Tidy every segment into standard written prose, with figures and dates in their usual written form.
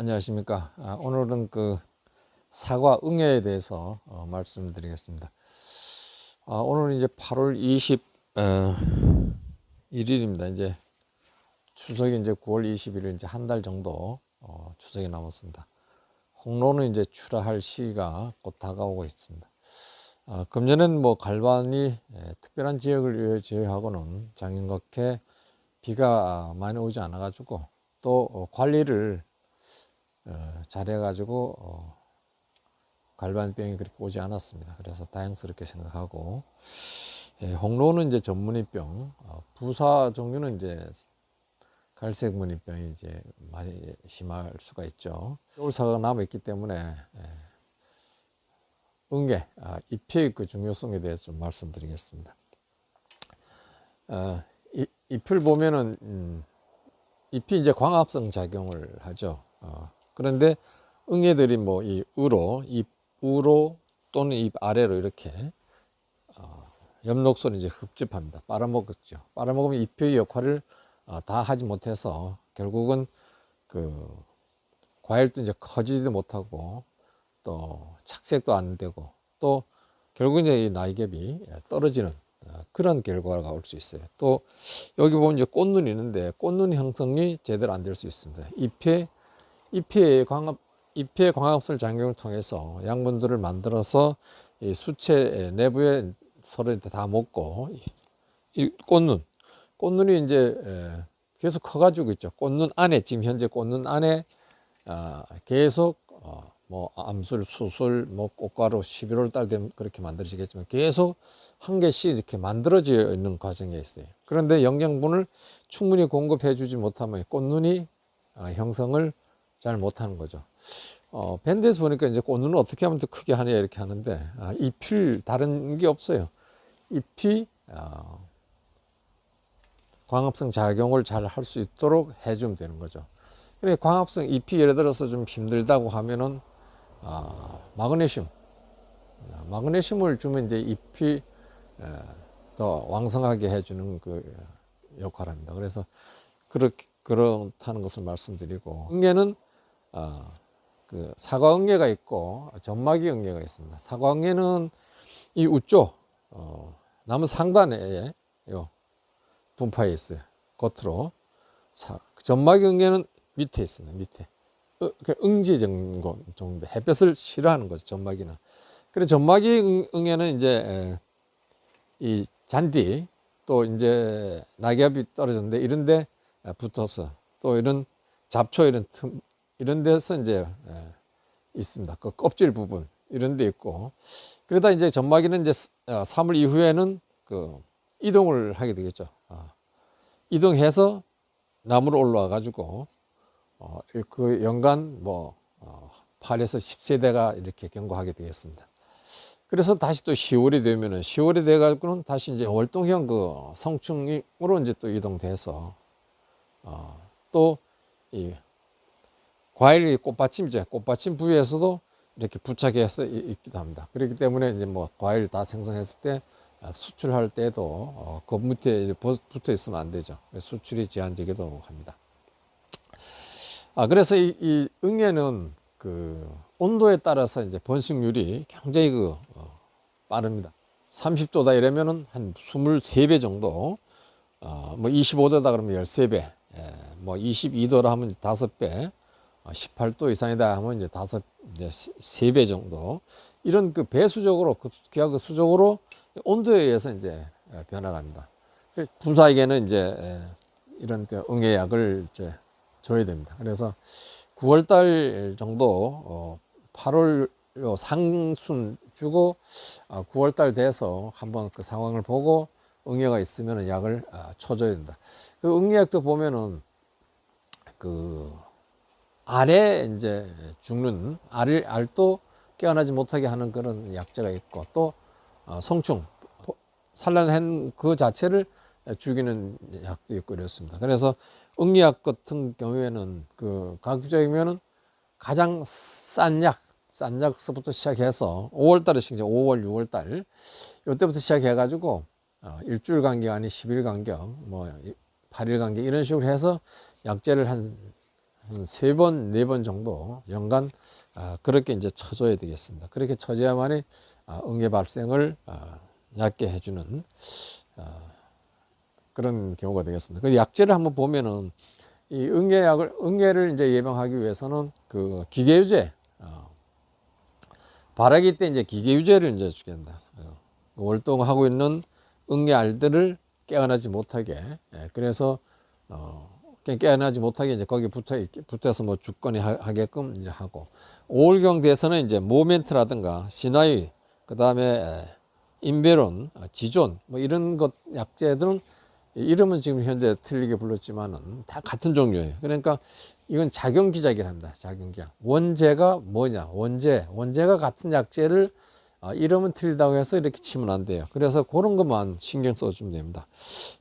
안녕하십니까. 오늘은 그 사과 응애에 대해서 말씀드리겠습니다. 오늘은 이제 8월 21일입니다. 이제 추석이 이제 9월 21일 이제 한 달 정도 추석이 남았습니다. 홍로는 이제 출하할 시기가 곧 다가오고 있습니다. 금년에는 뭐 갈반이 특별한 지역을 제외하고는 작년같게 비가 많이 오지 않아 가지고 또 관리를 잘해가지고 갈반병이 그렇게 오지 않았습니다. 그래서 다행스럽게 생각하고, 홍로는 이제 전문이병, 부사 종류는 이제 갈색 무늬병이 이제 많이 심할 수가 있죠. 겨울사가 남아 있기 때문에 응애, 잎의 그 중요성에 대해서 좀 말씀드리겠습니다. 잎을 보면은 잎이 이제 광합성 작용을 하죠. 그런데 응애들이 뭐 이 잎 우로 또는 잎 아래로 이렇게 엽록소를 이제 흡집합니다. 빨아먹었죠. 빨아먹으면 잎의 역할을 다 하지 못해서 결국은 그 과일도 이제 커지지도 못하고 또 착색도 안 되고 또 결국 이제 이 나이겹이 떨어지는 그런 결과가 올 수 있어요. 또 여기 보면 이제 꽃눈이 있는데 꽃눈 형성이 제대로 안 될 수 있습니다. 잎의 광합성 작용을 통해서 양분들을 만들어서 이 수채 내부에 서로 다 먹고 이 꽃눈이 이제 계속 커가지고 있죠. 꽃눈 안에 지금 현재 꽃눈 안에 계속 뭐 암술, 수술, 뭐 꽃가루 11월 달 되면 그렇게 만들어지겠지만 계속 한 개씩 이렇게 만들어져 있는 과정에 있어요. 그런데 영양분을 충분히 공급해 주지 못하면 꽃눈이 형성을 잘 못하는 거죠. 밴드에서 보니까 이제 꽃눈을 어떻게 하면 더 크게 하냐 이렇게 하는데 잎이 다른 게 없어요. 잎이 광합성 작용을 잘 할 수 있도록 해주면 되는 거죠. 그래 광합성 잎이 예를 들어서 좀 힘들다고 하면은 마그네슘을 주면 이제 잎이 더 왕성하게 해주는 그 역할을 합니다. 그래서 그렇다는 것을 말씀드리고, 응애는 그 사과 응애가 있고 점막이 응애가 있습니다. 사과 응애는 이 우쪽 나무 상단에 분포해 있어요. 겉으로. 점막이 응애는 밑에 있습니다. 밑에. 응지 정도 햇볕을 싫어하는 거죠. 점막이는. 그래서 점막이 응애는 이제 이 잔디 또 이제 낙엽이 떨어졌는데 이런데 붙어서 또 이런 잡초 이런 데서 이제 있습니다. 그 껍질 부분 이런 데 있고, 그러다 이제 점막이는 이제 3월 이후에는 그 이동을 하게 되겠죠. 이동해서 나무로 올라와 가지고 그 연간 뭐 8에서 10세대가 이렇게 경과하게 되겠습니다. 그래서 다시 또 10월이 되면은 10월이 돼 가지고는 다시 이제 월동형 그 성충으로 이제 또 이동돼서 또 이 과일 꽃받침이죠. 꽃받침 부위에서도 이렇게 부착해서 있기도 합니다. 그렇기 때문에 이제 뭐 과일 다 생성했을 때 수출할 때도 그 밑에 붙어 있으면 안 되죠. 수출이 제한되기도 합니다. 그래서 이 응애는 그 온도에 따라서 이제 번식률이 굉장히 빠릅니다. 30도다 이러면은 한 23배 정도, 뭐 25도다 그러면 13배, 뭐 22도라 하면 5배, 18도 이상이다 하면 이제 3배 정도, 이런 그 배수적으로 수적으로 온도에 의해서 이제 변화갑니다. 부사에게는 이제 이런 응애약을 이제 줘야 됩니다. 그래서 9월 달 정도 8월 상순 주고 9월 달 돼서 한번 그 상황을 보고 응애가 있으면 약을 쳐줘야 된다. 그 응애약도 보면은 그 알에 이제 죽는 알도 깨어나지 못하게 하는 그런 약재가 있고, 또 성충 산란한 그 자체를 죽이는 약도 있고 이렇습니다. 그래서 응애약 같은 경우에는 그 가격적이면은 가장 싼 약서부터 시작해서 5월 달에 시작, 5월, 6월 달 이때부터 시작해 가지고 일주일 간격 아니 10일 간격, 뭐 8일 간격 이런 식으로 해서 약재를 한 한 3번, 4번 정도 연간 그렇게 이제 쳐줘야 되겠습니다. 그렇게 쳐줘야만이 응애 발생을 얕게 해주는 그런 경우가 되겠습니다. 그 약제를 한번 보면은 이 응애를 이제 예방하기 위해서는 그 기계유제, 발아기 때 이제 기계유제를 이제 주게 된다. 월동하고 있는 응애 알들을 깨어나지 못하게, 그래서 깨어나지 못하게 이제 거기 붙어서 뭐 죽거니 하게끔 이제 하고, 5월경 돼서는 이제 모멘트라든가 시나이, 그 다음에 인베론, 지존 뭐 이런 것 약제들은 이름은 지금 현재 틀리게 불렀지만은 다 같은 종류예요. 그러니까 이건 작용기작이랍니다. 작용기작. 원제가 뭐냐? 원제가 같은 약제를 이름은 틀리다고 해서 이렇게 치면 안 돼요. 그래서 그런 것만 신경 써주면 됩니다.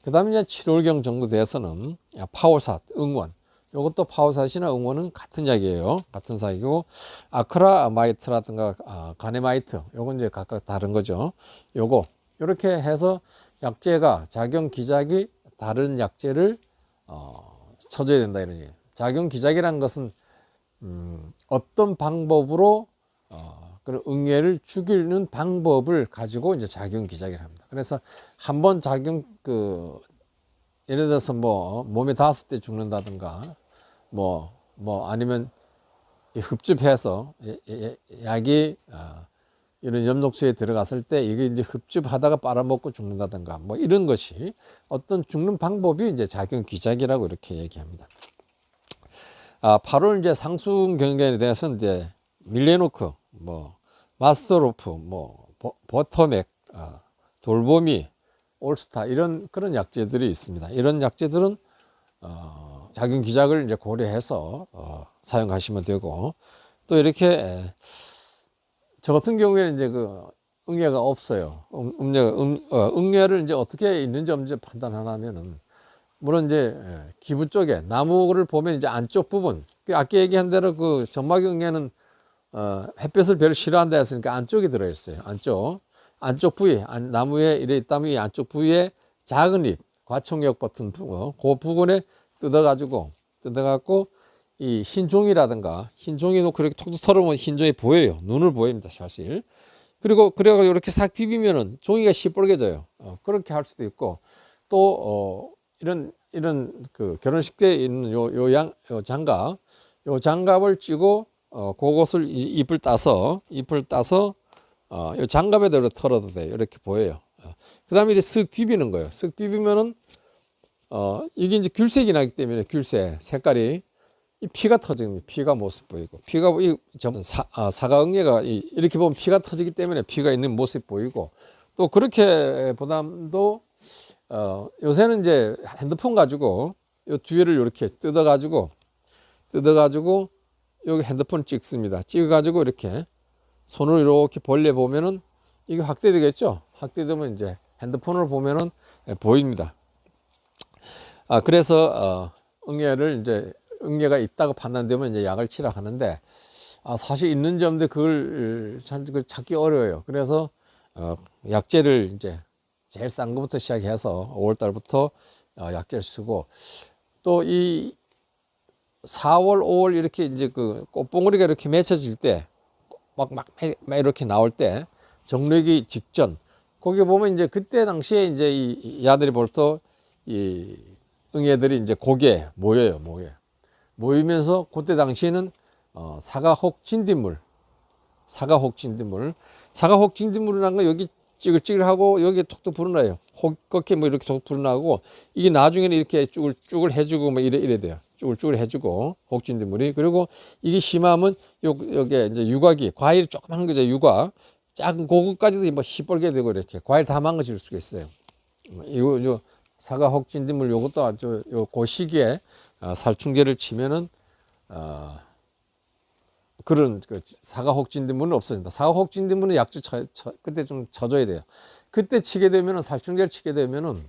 그 다음에 이제 7월경 정도 돼서는 파워삿, 응원. 요것도 파워삿이나 응원은 같은 약이에요. 같은 사이고, 아크라마이트라든가 가네마이트, 요건 이제 각각 다른 거죠. 요거 이렇게 해서 약제가 작용 기작이 다른 약제를 쳐줘야 된다 이런 얘기예요. 작용 기작이라는 것은 어떤 방법으로 그런 응애를 죽이는 방법을 가지고 이제 작용 기작이라 합니다. 그래서 한번 예를 들어서 뭐 몸에 닿았을 때 죽는다든가 뭐 아니면 흡집해서 약이 이런 엽록소에 들어갔을 때 이게 이제 흡집하다가 빨아먹고 죽는다든가 뭐 이런 것이 어떤 죽는 방법이 이제 작용 기작이라고 이렇게 얘기합니다. 8월 이제 상승 경계에 대해서 이제 밀레노크, 뭐 마스터로프, 뭐 버터맥, 돌보미, 올스타 이런 그런 약제들이 있습니다. 이런 약제들은 작용 기작을 이제 고려해서 사용하시면 되고, 또 이렇게 저 같은 경우에는 이제 그 응애가 없어요. 응애를 이제 어떻게 있는지 없는지 판단하려면은 물론 이제 기부 쪽에 나무를 보면 이제 안쪽 부분, 아까 얘기한 대로 그 점막이 응애는 햇볕을 별로 싫어한다 했으니까 안쪽에 들어있어요. 안쪽 부위, 나무에 이래 있다면 이 안쪽 부위에 작은 잎, 과총력 버튼 부분, 그 부분에 뜯어갖고 이 흰 종이라든가, 흰 종이도 그렇게 톡톡 털어보면 흰 종이 보여요. 눈을 보입니다, 사실. 그래가지고 이렇게 싹 비비면은 종이가 시뻘개져요. 그렇게 할 수도 있고, 또 이런 그 결혼식 때 있는 요 장갑을 찌고 그것을 잎을 따서 요 장갑에다 이렇게 털어도 돼요. 이렇게 보여요. 그 다음에 이제 쓱 비비는 거예요. 쓱 비비면은 이게 이제 귤색이 나기 때문에 귤색 색깔이 이 피가 터지는 피가 모습 보이고, 피가 사과응애가 이렇게 보면 피가 터지기 때문에 피가 있는 모습 보이고, 또 그렇게 보담도 요새는 이제 핸드폰 가지고 요 뒤를 이렇게 뜯어가지고 여기 핸드폰 찍습니다. 찍어가지고 이렇게 손을 이렇게 벌려 보면은 이게 확대되겠죠. 확대되면 이제 핸드폰을 보면은 보입니다. 그래서 응애가 있다고 판단되면 이제 약을 치라 하는데, 사실 있는지 없는지 그걸 찾기 어려워요. 그래서 약제를 이제 제일 싼 것부터 시작해서 5월 달부터 약제를 쓰고, 또 이 4월, 5월 이렇게 이제 그 꽃봉오리가 이렇게 맺혀질 때 막 이렇게 나올 때 정력이 직전, 거기 보면 이제 그때 당시에 이제 이 아들이 벌써 이 응애들이 이제 고개에 모이면서 그때 당시에는 사과혹 진딧물이라는 건 여기 찌글찌글하고 여기 톡톡 불어나요. 혹 뭐 이렇게 톡 불어나고, 이게 나중에는 이렇게 쭈글 해주고 뭐 이래 돼요. 쭈글 해주고 혹진딧물이. 그리고 이게 심하면 여기 이제 유곽이, 과일이 조그만 거죠. 유곽 작은 그거까지도 뭐 시뻘게 되고 이렇게 과일 다 망가질 수가 있어요. 이거 사과 혹진딧물 요것도 아주 그 시기에 살충제를 치면은 그런 그 사과 혹진딧물은 없어진다. 사과 혹진딧물은 약주 그때 좀 쳐줘야 돼요. 그때 치게 되면은, 살충제를 치게 되면은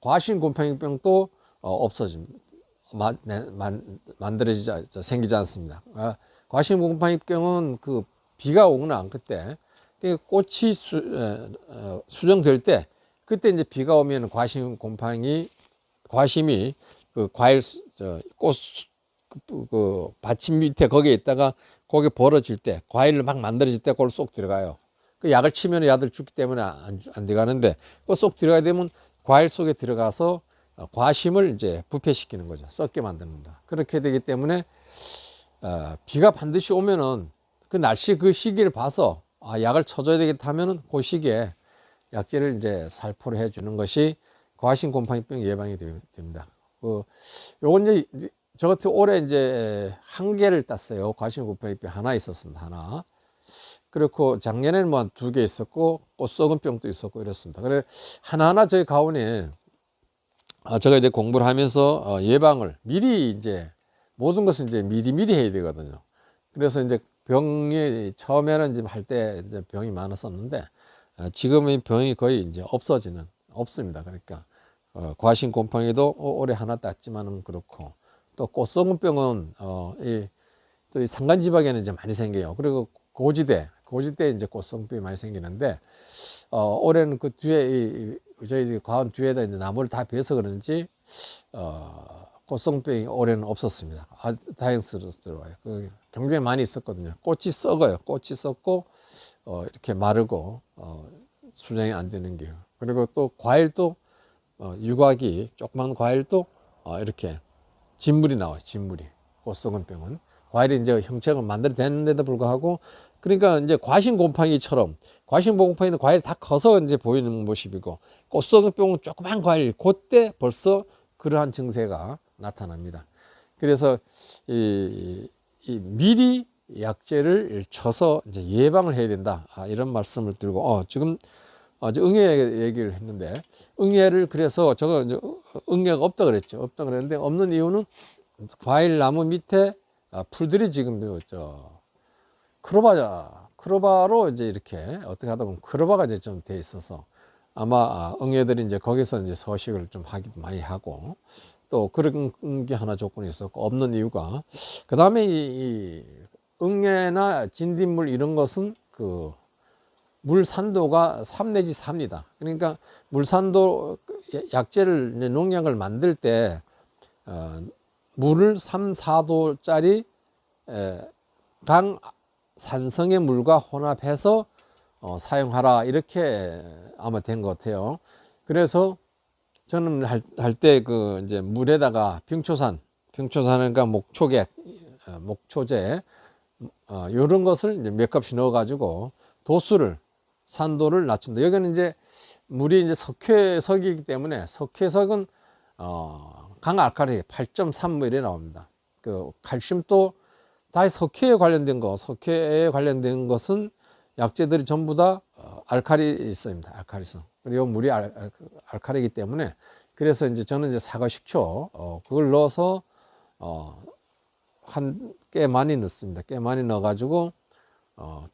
과신곰팡이병도 없어집니다. 생기지 않습니다. 과신곰팡이병은 그 비가 오거나 그때 꽃이 수정될 때 그때 이제 비가 오면 과심이 그 과일 꽃 그 받침 밑에 거기에 있다가 거기 벌어질 때 과일을 막 만들어질 때 그걸 쏙 들어가요. 그 약을 치면 약을 죽기 때문에 안 들어가는데 그 쏙 들어가게 되면 과일 속에 들어가서 과심을 이제 부패시키는 거죠. 썩게 만듭니다. 그렇게 되기 때문에 비가 반드시 오면은 그 날씨 그 시기를 봐서 약을 쳐줘야 되겠다 하면은 그 시기에 약제를 이제 살포를 해주는 것이 과신 곰팡이병 예방이 됩니다. 요건 이제 저 같은 올해 이제 한 개를 땄어요. 과신 곰팡이병 하나 있었습니다. 하나. 그렇고 작년에는 뭐 2개 있었고 꽃썩은병도 있었고 이렇습니다. 그래 하나하나 저희 가온에 제가 이제 공부를 하면서 예방을 미리 이제 모든 것은 이제 미리 해야 되거든요. 그래서 이제 병이 처음에는 이제 할 때 이제 병이 많았었는데 지금은 병이 거의 이제 없습니다. 그러니까 과신 곰팡이도 올해 하나 땄지만은 그렇고 또 꽃송은병은 또 이 산간지방에는 이제 많이 생겨요. 그리고 고지대 이제 꽃송병이 많이 생기는데 올해는 그 뒤에 저희 과원 뒤에다 이제 나무를 다 베서 그런지 꽃송병이 올해는 없었습니다. 다행스러워요. 굉장히 많이 있었거든요. 꽃이 썩어요. 꽃이 썩고 이렇게 마르고 수정이 안 되는 게요. 그리고 또 과일도 유곽이 조그만 과일도 이렇게 진물이 나와요. 진물이 꽃송은병은 과일이 이제 형체가 만들어내는데도 불구하고 그러니까 이제 과신곰팡이처럼 과신곰팡이는 과일이 다 커서 이제 보이는 모습이고 꽃송은병은 조그만 과일 그때 벌써 그러한 증세가 나타납니다. 그래서 이 미리 약제를 쳐서 이제 예방을 해야 된다. 이런 말씀을 드리고 지금 응애 얘기를 했는데 응애를 그래서 저거 이제 응애가 없다 그랬죠. 없다 그랬는데 없는 이유는 과일 나무 밑에 풀들이 지금 크로바로 이제 이렇게 어떻게 하다 보면 크로바가 이제 좀 돼 있어서 아마 응애들이 이제 거기서 이제 서식을 좀 하기도 많이 하고 또 그런 게 하나 조건이 있었고 없는 이유가 그 다음에 이 응애나 진딧물 이런 것은 그 물 산도가 3 내지 4입니다. 그러니까 물 산도 약제를 농약을 만들 때 물을 3, 4도짜리 강산성의 물과 혼합해서 사용하라 이렇게 아마 된 것 같아요. 그래서 저는 할 때 그 이제 물에다가 병초산은 그러니까 목초제 이런 것을 이제 몇 값씩 넣어가지고 산도를 낮춘다. 여기는 이제 물이 이제 석회석이기 때문에 석회석은 강알칼리 8.3 뭐 이래 나옵니다. 그 칼슘도 다 석회에 관련된 것은 약재들이 전부 다 알칼리성입니다. 알칼리성. 그리고 물이 알칼리이기 때문에 그래서 이제 저는 이제 사과 식초 그걸 넣어서 꽤 많이 넣습니다. 꽤 많이 넣어가지고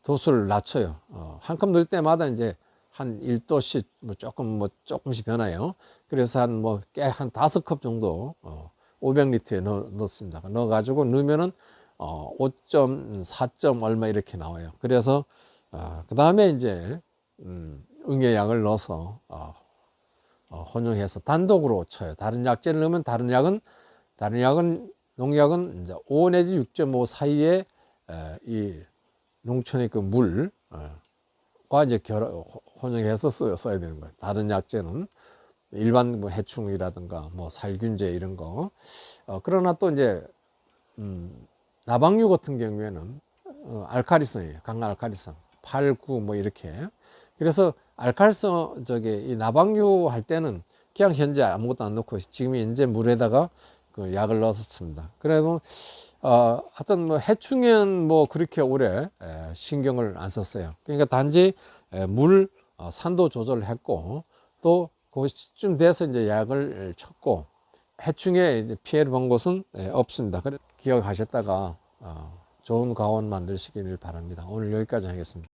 도수를 낮춰요. 한 컵 넣을 때마다 이제 한 1도씩 조금씩 변해요. 그래서 한 5컵 정도 500리터에 넣습니다. 넣어가지고 넣으면은 5.4점 얼마 이렇게 나와요. 그래서 그 다음에 이제 응애약을 넣어서 혼용해서 단독으로 쳐요. 다른 약재를 넣으면 다른 약은 농약은 이제 5 내지 6.5 사이에 이 농촌의 그 물과 이제 혼용해서 써야 되는 거예요. 다른 약재는 일반 뭐 해충이라든가 뭐 살균제 이런 거. 그러나 또 이제 나방류 같은 경우에는 알칼리성이에요. 강알칼리성 8, 9 뭐 이렇게. 그래서 알칼리성 이 나방류 할 때는 그냥 현재 아무것도 안 넣고 지금 이제 물에다가 그 약을 넣어서 씁니다. 그래서 하여튼 뭐 해충엔 뭐 그렇게 오래 신경을 안 썼어요. 그러니까 단지 물 산도 조절을 했고 또 그쯤 돼서 이제 약을 쳤고 해충에 이제 피해를 본 것은 없습니다. 기억하셨다가 좋은 가온 만드시기를 바랍니다. 오늘 여기까지 하겠습니다.